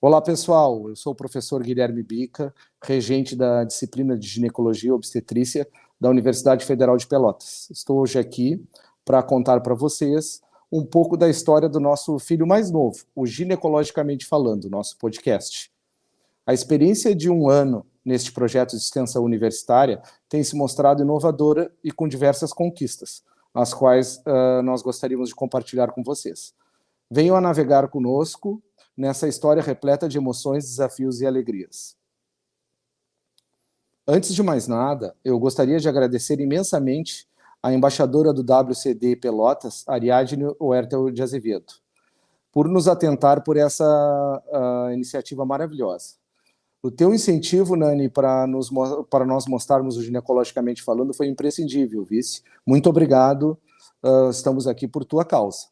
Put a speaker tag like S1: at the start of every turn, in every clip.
S1: Olá, pessoal. Eu sou o professor Guilherme Bica, regente da disciplina de Ginecologia e Obstetrícia da Universidade Federal de Pelotas. Estou hoje aqui para contar para vocês um pouco da história do nosso filho mais novo, o Ginecologicamente Falando, nosso podcast. A experiência de um ano neste projeto de extensão universitária tem se mostrado inovadora e com diversas conquistas, as quais nós gostaríamos de compartilhar com vocês. Venham a navegar conosco nessa história repleta de emoções, desafios e alegrias. Antes de mais nada, eu gostaria de agradecer imensamente a embaixadora do WCD Pelotas, Ariadne Huerta de Azevedo, por nos atentar por essa iniciativa maravilhosa. O teu incentivo, Nani, para nós mostrarmos o Ginecologicamente Falando foi imprescindível, vice. Muito obrigado, estamos aqui por tua causa.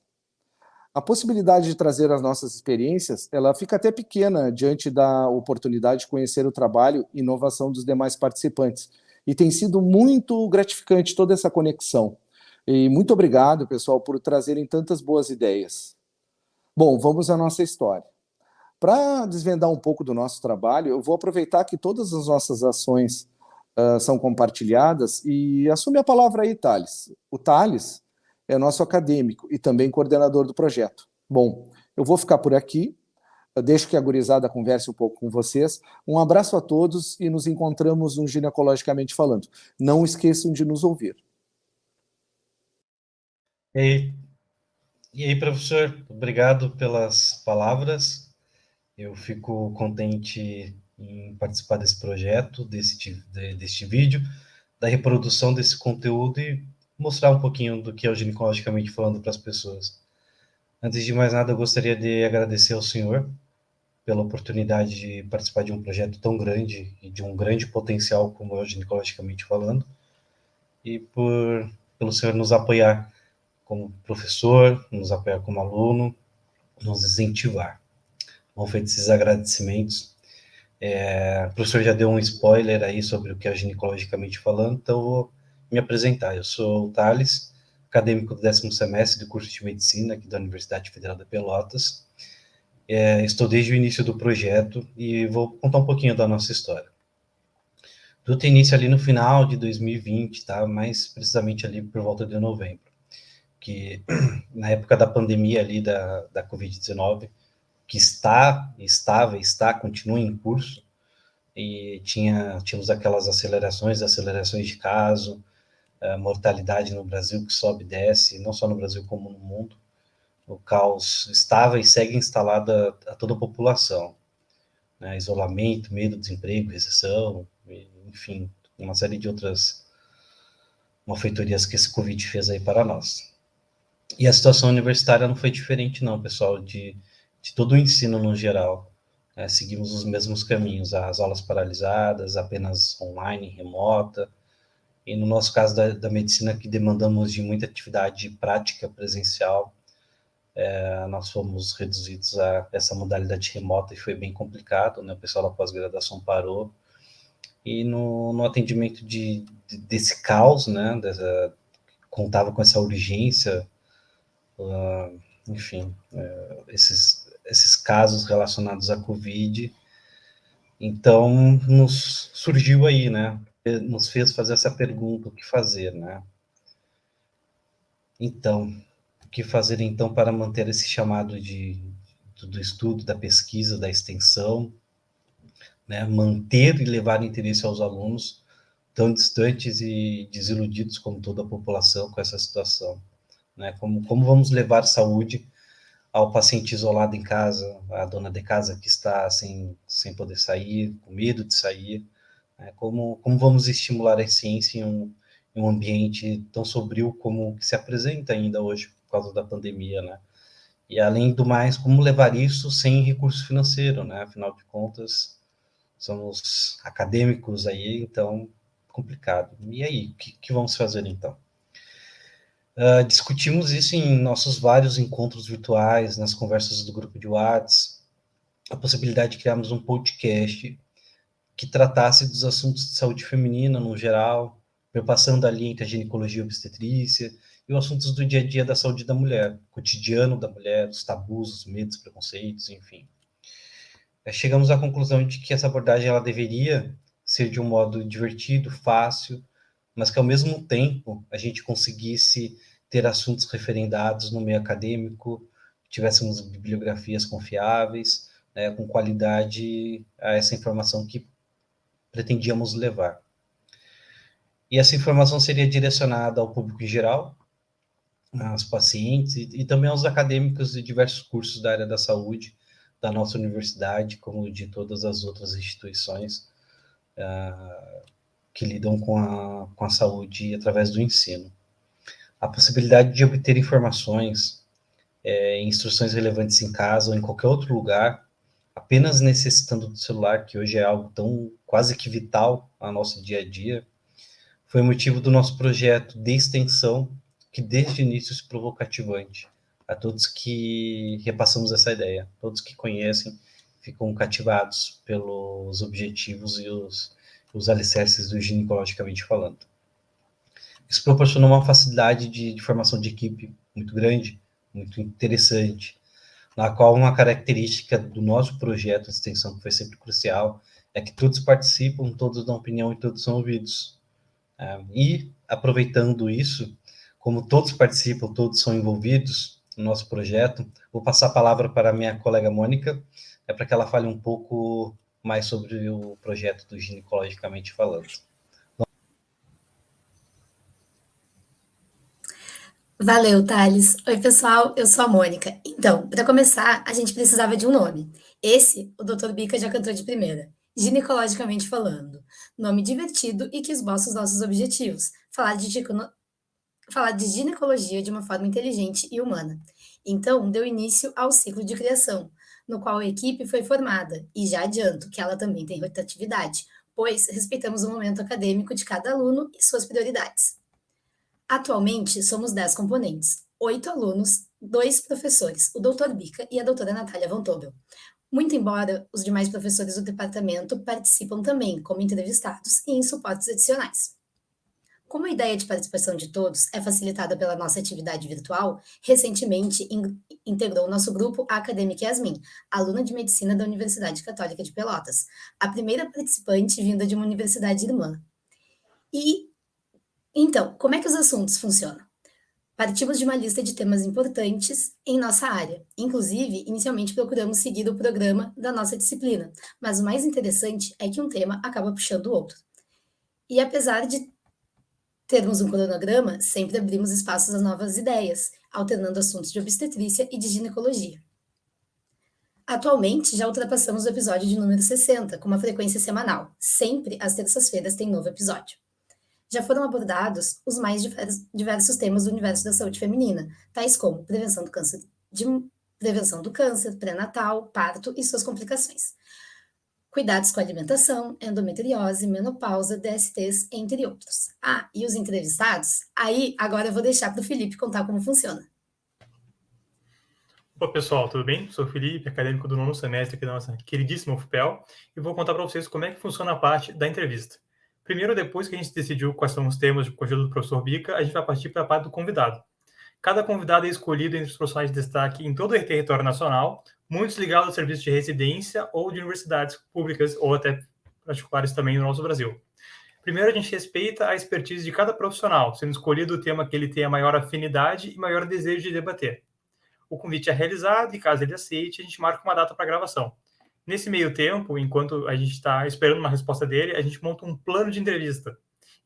S1: A possibilidade de trazer as nossas experiências, ela fica até pequena diante da oportunidade de conhecer o trabalho e inovação dos demais participantes. E tem sido muito gratificante toda essa conexão. E muito obrigado, pessoal, por trazerem tantas boas ideias. Bom, vamos à nossa história. Para desvendar um pouco do nosso trabalho, eu vou aproveitar que todas as nossas ações são compartilhadas e assume a palavra aí, Thales. O Thales é nosso acadêmico e também coordenador do projeto. Bom, eu vou ficar por aqui, eu deixo que a gurizada converse um pouco com vocês. Um abraço a todos e nos encontramos no Ginecologicamente Falando. Não esqueçam de nos ouvir.
S2: E aí, professor, obrigado pelas palavras. Eu fico contente em participar desse projeto, deste vídeo, da reprodução desse conteúdo e mostrar um pouquinho do que é o Ginecologicamente Falando para as pessoas. Antes de mais nada, eu gostaria de agradecer ao senhor pela oportunidade de participar de um projeto tão grande e de um grande potencial como é o Ginecologicamente Falando, e pelo senhor nos apoiar como professor, nos apoiar como aluno, nos incentivar. Bom, feitos esses agradecimentos, o professor já deu um spoiler aí sobre o que é Ginecologicamente Falando, então eu vou me apresentar. Eu sou o Thales, acadêmico do 10º semestre do curso de Medicina aqui da Universidade Federal de Pelotas. Estou desde o início do projeto e vou contar um pouquinho da nossa história. Tudo tem início ali no final de 2020, tá? Mais precisamente ali por volta de novembro, que na época da pandemia ali da Covid-19, que continua em curso, e tínhamos aquelas acelerações de caso, a mortalidade no Brasil que sobe e desce, não só no Brasil como no mundo. O caos estava e segue instalado a toda a população, né? Isolamento, medo, desemprego, recessão, enfim, uma série de outras malfeitorias que esse Covid fez aí para nós. E a situação universitária não foi diferente não, pessoal, de todo o ensino no geral. Seguimos os mesmos caminhos, as aulas paralisadas, apenas online, remota, e no nosso caso da medicina, que demandamos de muita atividade prática presencial, nós fomos reduzidos a essa modalidade remota e foi bem complicado, né? O pessoal da pós-graduação parou, e no atendimento desse caos, né, contava com essa urgência, enfim, esses casos relacionados à Covid. Então, nos surgiu aí, né, nos fez fazer essa pergunta, o que fazer, né? Então, o que fazer, então, para manter esse chamado do estudo, da pesquisa, da extensão, né, manter e levar interesse aos alunos tão distantes e desiludidos como toda a população com essa situação, né? Como vamos levar saúde ao paciente isolado em casa, a dona de casa que está sem poder sair, com medo de sair, né? Como vamos estimular a ciência em um ambiente tão sombrio como o que se apresenta ainda hoje por causa da pandemia, né? E, além do mais, como levar isso sem recurso financeiro, né? Afinal de contas, somos acadêmicos aí, então, complicado. E aí, o que vamos fazer, então? Discutimos isso em nossos vários encontros virtuais, nas conversas do grupo de WhatsApp, a possibilidade de criarmos um podcast que tratasse dos assuntos de saúde feminina no geral, perpassando ali entre a ginecologia e a obstetrícia, e os assuntos do dia a dia da saúde da mulher, cotidiano da mulher, os tabus, os medos, preconceitos, enfim. chegamos à conclusão de que essa abordagem ela deveria ser de um modo divertido, fácil, mas que ao mesmo tempo a gente conseguisse ter assuntos referendados no meio acadêmico, tivéssemos bibliografias confiáveis, né, com qualidade a essa informação que pretendíamos levar. E essa informação seria direcionada ao público em geral, aos pacientes e também aos acadêmicos de diversos cursos da área da saúde, da nossa universidade, como de todas as outras instituições que lidam com a saúde através do ensino. A possibilidade de obter informações, instruções relevantes em casa ou em qualquer outro lugar, apenas necessitando do celular, que hoje é algo tão quase que vital ao nosso dia a dia, foi o motivo do nosso projeto de extensão, que desde o início se provou cativante. A todos que repassamos essa ideia, todos que conhecem, ficam cativados pelos objetivos e os alicerces do ginecologicamente falando. Isso proporcionou uma facilidade de formação de equipe muito grande, muito interessante, na qual uma característica do nosso projeto de extensão, que foi sempre crucial, é que todos participam, todos dão opinião e todos são ouvidos. E, aproveitando isso, como todos participam, todos são envolvidos no nosso projeto, vou passar a palavra para a minha colega Mônica, para que ela fale um pouco mais sobre o projeto do Ginecologicamente Falando.
S3: Valeu, Thales. Oi, pessoal, eu sou a Mônica. Então, para começar, a gente precisava de um nome. Esse, o Dr. Bica já cantou de primeira. Ginecologicamente falando. Nome divertido e que esboça os nossos objetivos. Falar de ginecologia de uma forma inteligente e humana. Então, deu início ao ciclo de criação, no qual a equipe foi formada, e já adianto que ela também tem rotatividade, pois respeitamos o momento acadêmico de cada aluno e suas prioridades. Atualmente, somos 10 componentes, 8 alunos, 2 professores, o Dr. Bica e a doutora Natália Von Tobel. Muito embora os demais professores do departamento participam também como entrevistados e em suportes adicionais. Como a ideia de participação de todos é facilitada pela nossa atividade virtual, recentemente integrou nosso grupo a acadêmica Yasmin, aluna de medicina da Universidade Católica de Pelotas, a primeira participante vinda de uma universidade irmã. Então, como é que os assuntos funcionam? Partimos de uma lista de temas importantes em nossa área. Inclusive, inicialmente procuramos seguir o programa da nossa disciplina, mas o mais interessante é que um tema acaba puxando o outro. E apesar de termos um cronograma, sempre abrimos espaços às novas ideias, alternando assuntos de obstetrícia e de ginecologia. Atualmente, já ultrapassamos o episódio de número 60, com uma frequência semanal. Sempre às terças-feiras tem novo episódio. Já foram abordados os mais diversos temas do universo da saúde feminina, tais como prevenção do câncer, pré-natal, parto e suas complicações. Cuidados com a alimentação, endometriose, menopausa, DSTs, entre outros. E os entrevistados? Agora eu vou deixar para o Felipe contar como funciona.
S4: Opa, pessoal, tudo bem? Sou o Felipe, acadêmico do 9º semestre aqui da nossa queridíssima UFPEL, e vou contar para vocês como é que funciona a parte da entrevista. Primeiro, depois que a gente decidiu quais são os temas com a ajuda do professor Bica, a gente vai partir para a parte do convidado. Cada convidado é escolhido entre os profissionais de destaque em todo o território nacional, muitos ligados ao serviço de residência ou de universidades públicas ou até particulares também no nosso Brasil. Primeiro, a gente respeita a expertise de cada profissional, sendo escolhido o tema que ele tem a maior afinidade e maior desejo de debater. O convite é realizado e, caso ele aceite, a gente marca uma data para gravação. Nesse meio tempo, enquanto a gente está esperando uma resposta dele, a gente monta um plano de entrevista,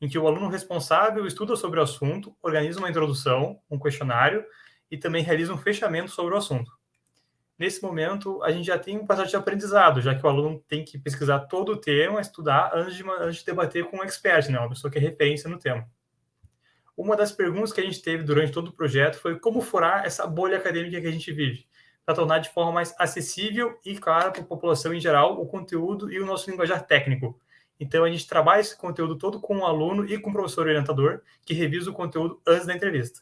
S4: em que o aluno responsável estuda sobre o assunto, organiza uma introdução, um questionário e também realiza um fechamento sobre o assunto. Nesse momento, a gente já tem um processo de aprendizado, já que o aluno tem que pesquisar todo o tema, estudar antes de debater com um expert, né, uma pessoa que é referência no tema. Uma das perguntas que a gente teve durante todo o projeto foi como furar essa bolha acadêmica que a gente vive, para tornar de forma mais acessível e clara para a população em geral o conteúdo e o nosso linguajar técnico. Então, a gente trabalha esse conteúdo todo com o aluno e com o professor orientador, que revisa o conteúdo antes da entrevista.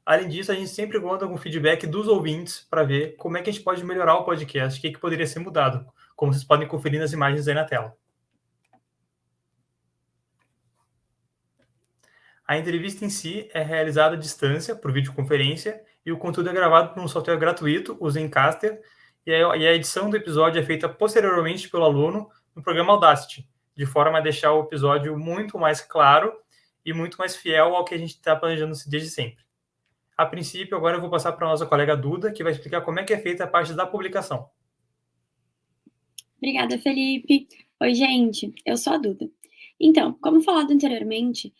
S4: Além disso, a gente sempre conta com o feedback dos ouvintes para ver como é que a gente pode melhorar o podcast, o que poderia ser mudado, como vocês podem conferir nas imagens aí na tela. A entrevista em si é realizada à distância, por videoconferência, e o conteúdo é gravado por um software gratuito, o Zencastr, e a edição do episódio é feita posteriormente pelo aluno no programa Audacity, de forma a deixar o episódio muito mais claro e muito mais fiel ao que a gente está planejando desde sempre. A princípio, agora eu vou passar para a nossa colega Duda, que vai explicar como é que é feita a parte da publicação.
S5: Obrigada, Felipe. Oi, gente, eu sou a Duda. Então, como falado anteriormente,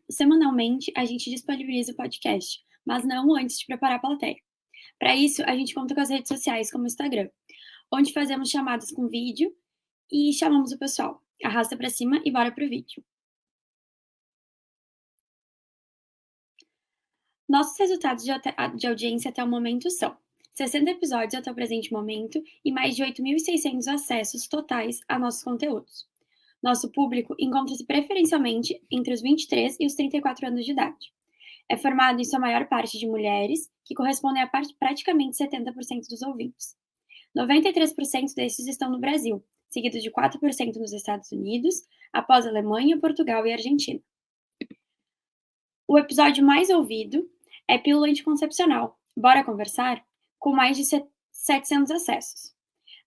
S5: semanalmente a gente disponibiliza o podcast, mas não antes de preparar a plateia. Para isso, a gente conta com as redes sociais, como o Instagram, onde fazemos chamadas com vídeo e chamamos o pessoal. Arrasta para cima e bora pro vídeo. Nossos resultados de audiência até o momento são 60 episódios até o presente momento e mais de 8.600 acessos totais a nossos conteúdos. Nosso público encontra-se preferencialmente entre os 23 e os 34 anos de idade. É formado em sua maior parte de mulheres, que correspondem a praticamente 70% dos ouvintes. 93% desses estão no Brasil, seguido de 4% nos Estados Unidos, após Alemanha, Portugal e Argentina. O episódio mais ouvido é Pílula Anticoncepcional, Bora Conversar?, com mais de 700 acessos.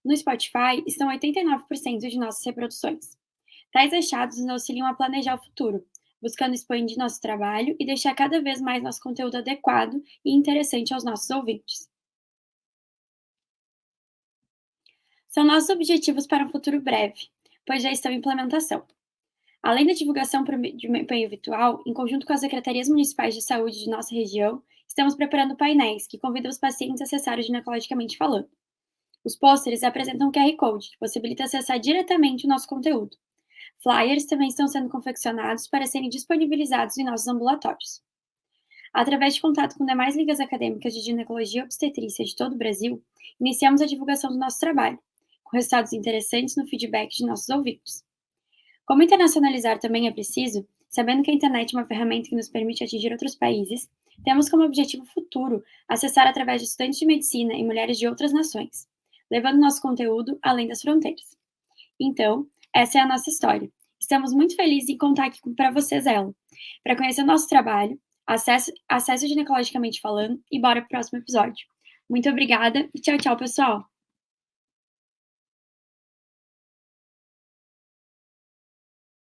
S5: No Spotify estão 89% de nossas reproduções. Tais achados nos auxiliam a planejar o futuro, buscando expandir nosso trabalho e deixar cada vez mais nosso conteúdo adequado e interessante aos nossos ouvintes. São nossos objetivos para um futuro breve, pois já estão em implementação. Além da divulgação de meio virtual, em conjunto com as secretarias municipais de saúde de nossa região, estamos preparando painéis que convidam os pacientes a acessar o ginecologicamente falando. Os pôsteres apresentam um QR Code, que possibilita acessar diretamente o nosso conteúdo. Flyers também estão sendo confeccionados para serem disponibilizados em nossos ambulatórios. Através de contato com demais ligas acadêmicas de ginecologia e obstetrícia de todo o Brasil, iniciamos a divulgação do nosso trabalho, com resultados interessantes no feedback de nossos ouvintes. Como internacionalizar também é preciso, sabendo que a internet é uma ferramenta que nos permite atingir outros países, temos como objetivo futuro acessar através de estudantes de medicina e mulheres de outras nações, levando nosso conteúdo além das fronteiras. Então, essa é a nossa história. Estamos muito felizes em contar aqui para vocês ela. Para conhecer o nosso trabalho, acesse Ginecologicamente Falando e bora pro próximo episódio. Muito obrigada e tchau, tchau, pessoal!